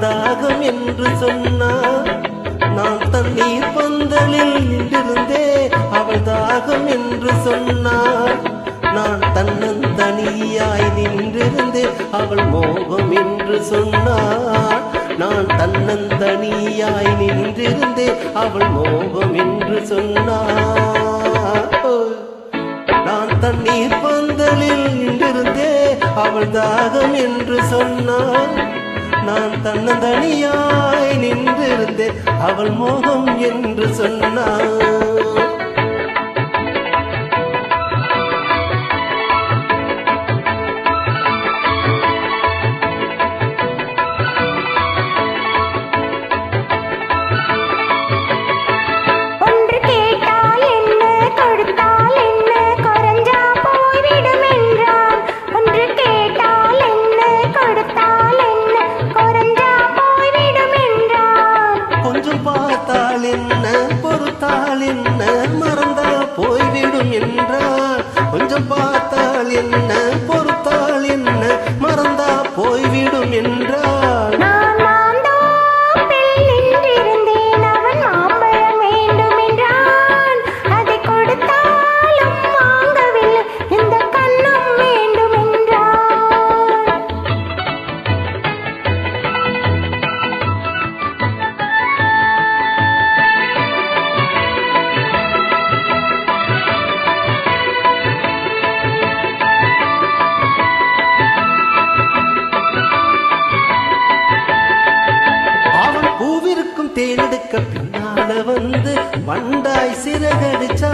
தாகம் என்று சொன்னாள். நான் தண்ணீர் பந்தலில் நின்றிருந்தே அவள் தாகம் என்று சொன்னாள். நான் தன்னந்தனியாய் நின்றிருந்தே அவள் மோகம் என்று சொன்னாள். நான் தன்னந்தனியாய் நின்றிருந்தே அவள் மோகம் என்று சொன்னாள். நான் தண்ணீர் பந்தலில் நின்றிருந்தே அவள் தாகம் என்று சொன்னாள். நான் தன்னந்தனியாய் நின்றிருந்தே அவள் மோகம் என்று சொன்னாள். பொறுத்தால் என்ன மறந்தா போய்விடும் என்றால். கொஞ்சம் பார்த்தால் என்ன பொறுத்தால் என்ன மறந்தா போய்விடும் என்றால். தேனெடுக்க பின்னால வந்து வண்டாய் சிறகடிச்சா.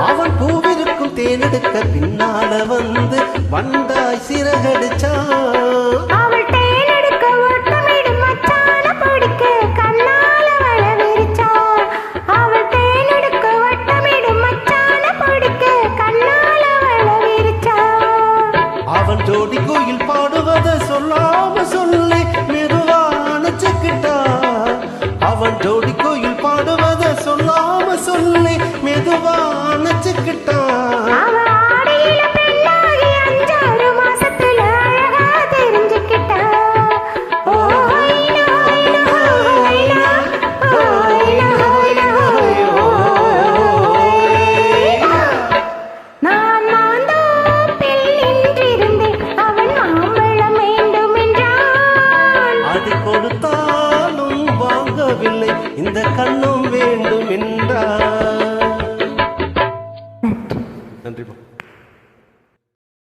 அவன் பூவிருக்கும் தேனெடுக்க பின்னால வந்து வண்டாய் சிறகடிச்சா. அவன் ஜோடி கோயில் பாடுவத சொல்லாம சொல்லி மெதுவா அணைச்சுக்கிட்டா. அவன் ஜோடி கோயில் பாடுவத சொல்லாம சொல்லி மெதுவா அணைச்சுக்கிட்டா.